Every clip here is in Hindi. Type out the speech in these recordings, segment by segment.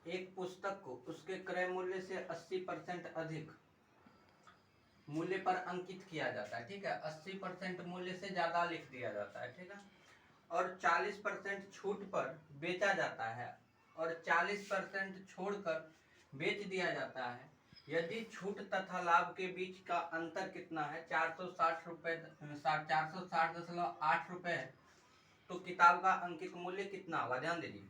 एक पुस्तक को उसके क्रय मूल्य से 80% अधिक मूल्य पर अंकित किया जाता है, ठीक है। 80% मूल्य से ज्यादा लिख दिया जाता है, ठीक है। और 40% छूट पर बेचा जाता है और 40% छोड़कर बेच दिया जाता है। यदि छूट तथा लाभ के बीच का अंतर कितना है, 460 रुपए, 460.8 रुपए है, तो किताब का अंकित मूल्य कितना होगा? ध्यान दीजिए,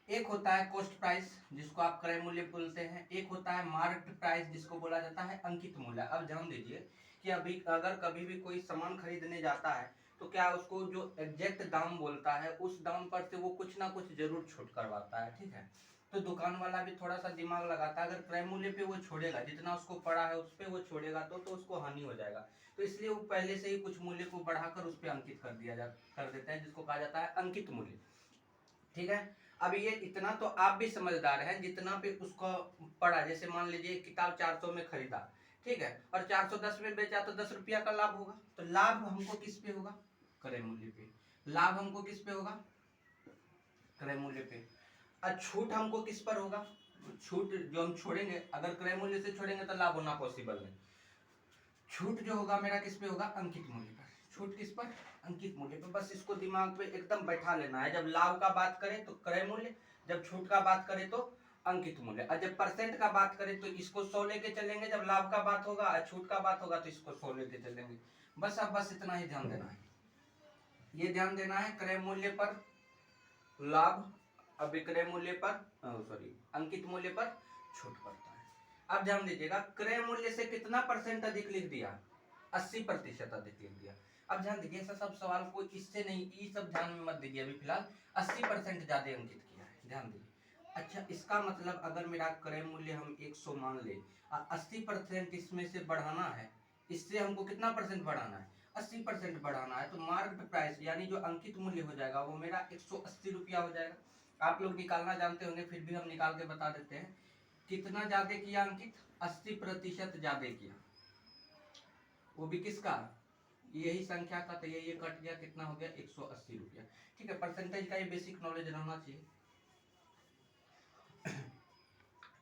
एक होता है कॉस्ट प्राइस जिसको आप क्रय मूल्य बोलते हैं, एक होता है मार्केट प्राइस जिसको बोला जाता है अंकित मूल्य। अब ध्यान दीजिए कि अभी अगर कभी भी कोई सामान खरीदने जाता है तो क्या उसको जो एग्जैक्ट दाम बोलता है उस दाम पर से वो कुछ ना कुछ जरूर छूट करवाता है, ठीक है। तो दुकान वाला भी थोड़ा सा दिमाग लगाता है, अगर क्रय मूल्य पे वो छोड़ेगा, जितना उसको पड़ा है उस पर वो छोड़ेगा तो उसको हानि हो जाएगा। तो इसलिए वो पहले से ही कुछ मूल्य को बढ़ाकर उस पर अंकित कर देते हैं, जिसको कहा जाता है अंकित मूल्य, ठीक है। अब ये इतना तो आप भी समझदार हैं, जितना पे उसको पड़ा, जैसे मान लीजिए किताब 400 में खरीदा, ठीक है, और 410 में बेचा तो 10 रुपया का लाभ होगा। तो लाभ हमको किस पे होगा? क्रय मूल्य पे। लाभ हमको किस पे होगा? क्रय मूल्य पे। और छूट हमको किस पर होगा? छूट जो हम छोड़ेंगे, अगर क्रय मूल्य से छोड़ेंगे तो लाभ होना पॉसिबल नहीं। छूट जो होगा मेरा किस पे होगा? अंकित मूल्य पर। छूट किस पर? अंकित मूल्य पर। बस इसको दिमाग पे एकदम बैठा लेना है। जब लाभ का बात करें तो क्रय मूल्य, जब छूट का बात करें तो अंकित मूल्य, और जब परसेंट का बात करें तो इसको 100 लेके चलेंगे, जब लाभ का बात होगा और छूट का बात होगा तो इसको 100 लेके चलेंगे। बस अब बस इतना ही ध्यान देना है। ये ध्यान देना है, क्रय मूल्य पर लाभ, अब विक्रय मूल्य पर अंकित मूल्य पर छूट पड़ता है। अब ध्यान दीजिएगा, क्रय मूल्य से कितना परसेंट अधिक लिख दिया? 80% अधिक लिख दिया। अब ध्यान दीजिए, ऐसा सब सवाल को इससे नहीं, ये सब ध्यान में मत दीजिए। अभी फिलहाल 80% ज्यादा अंकित किया है, ध्यान दीजिए। अच्छा, इसका मतलब अगर मेरा क्रय मूल्य हम 100 मान ले और 80% इसमें से बढ़ाना है, इससे हमको कितना परसेंट बढ़ाना है? 80% बढ़ाना है। तो मार्केट प्राइस यानी जो अंकित मूल्य हो जाएगा वो मेरा 180 रुपया हो जाएगा। आप लोग निकालना जानते होंगे, फिर भी हम निकाल के बता देते हैं। कितना ज्यादा किया अंकित? 80% ज्यादा किया, वो भी किसका? यही संख्या का। तो ये कट गया, कितना हो गया? 180 रुपया, ठीक है। परसेंटेज का ये बेसिक नॉलेज रहना चाहिए।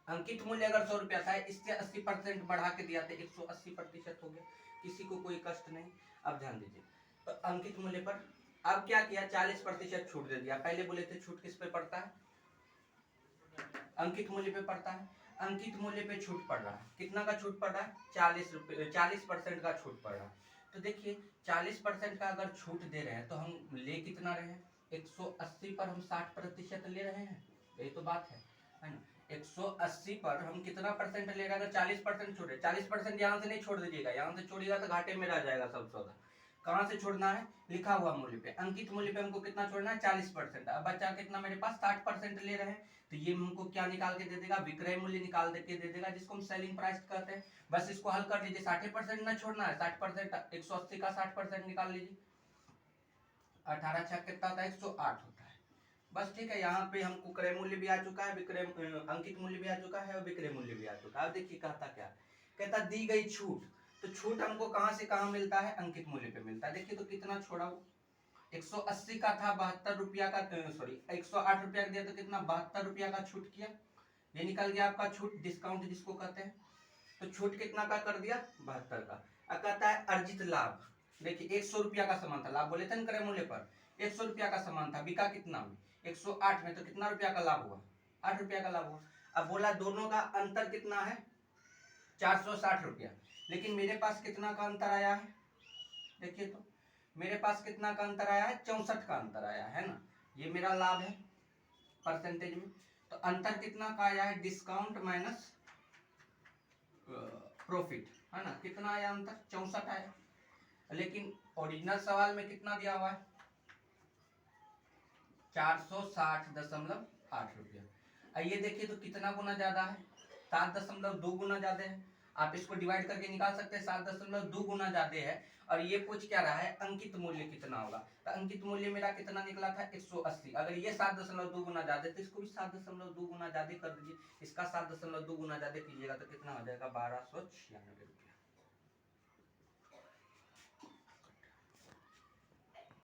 अंकित मूल्य अगर 100 रुपया था, इससे 80% बढ़ा के दिया तो 180% हो गया, किसी को कोई कष्ट नहीं। अब ध्यान दीजिए, तो अंकित मूल्य पर अब क्या किया? 40% छूट दे दिया। पहले बोले थे छूट किस पे पड़ता है? अंकित मूल्य पे पड़ता है। अंकित मूल्य पे छूट पड़ रहा है, कितना का छूट पड़ रहा है? 40% का छूट पड़ रहा है। तो देखिए 40% का अगर छूट दे रहे हैं तो हम ले कितना रहे हैं? 180 पर हम 60% ले रहे हैं, यही तो बात है ना। 180 पर हम कितना परसेंट ले रहे हैं? अगर 40% छूट है, 40% यहाँ से नहीं छोड़ दीजिएगा, यहाँ से छोड़िएगा तो घाटे में रह जाएगा सब सौदा। कहाँ से छोड़ना है? लिखा हुआ मूल्य पे, अंकित मूल्य पे हमको कितना छोड़ना है? 40%। अब बचा कितना मेरे पास? 60% ले रहे हैं, तो ये हमको क्या निकाल के दे देगा? विक्रय मूल्य निकाल के दे देगा, जिसको हम सेलिंग प्राइस कहते हैं। बस इसको हल कर लीजिए, 60% ना छोड़ना है, 60%, 180 का 60% निकाल लीजिए, 18 छक कितना होता है? 108 होता है। बस ठीक है, यहाँ पे हमको क्रय मूल्य भी आ चुका है, विक्रय अंकित मूल्य भी आ चुका है और विक्रय मूल्य भी आ चुका है। अब देखिए कहता क्या, कहता दी गई छूट। तो छूट हमको कहाँ से कहाँ मिलता है? अंकित मूल्य पे मिलता है। देखिए तो कितना छोड़ा वो? 180 का था, 72 रुपया का, 108 रुपया दिया तो कितना? 72 रुपया का छूट किया, ये निकल गया आपका छूट, डिस्काउंट जिसको कहते हैं। तो छूट कितना का कर दिया? 72 का। अब कहता है अर्जित लाभ। देखिए 100 रुपया का सामान था, लाभ बोले थे ना क्रय मूल्य पर, 100 रुपया का सामान था, बिका कितना में? 108 में, तो कितना रुपया का लाभ हुआ? 8 रुपया का लाभ हुआ। अब बोला दोनों का अंतर कितना है? 460 रुपया। लेकिन मेरे पास कितना का अंतर आया है? देखिए तो मेरे पास कितना का अंतर आया है? 64 का अंतर आया है ना। ये मेरा लाभ है परसेंटेज में। तो अंतर कितना का आया है? डिस्काउंट माइनस प्रॉफिट, है ना। कितना आया अंतर? 64 आया। लेकिन ओरिजिनल सवाल में कितना दिया हुआ है? 460.8 रुपया। ये देखिए तो कितना गुना ज्यादा है? 7.2 गुना ज्यादा है। आप इसको डिवाइड करके निकाल सकते हैं, 7.2 गुना ज्यादा है। और ये पूछ क्या रहा है? अंकित मूल्य कितना होगा। तो अंकित मूल्य मेरा कितना निकला था? 180। अगर ये 7.2 गुना ज्यादा तो इसको भी 7.2 गुना ज्यादा कर दीजिए। इसका 7.2 गुना ज्यादा कीजिएगा तो कितना हो जाएगा? 1296 रुपया।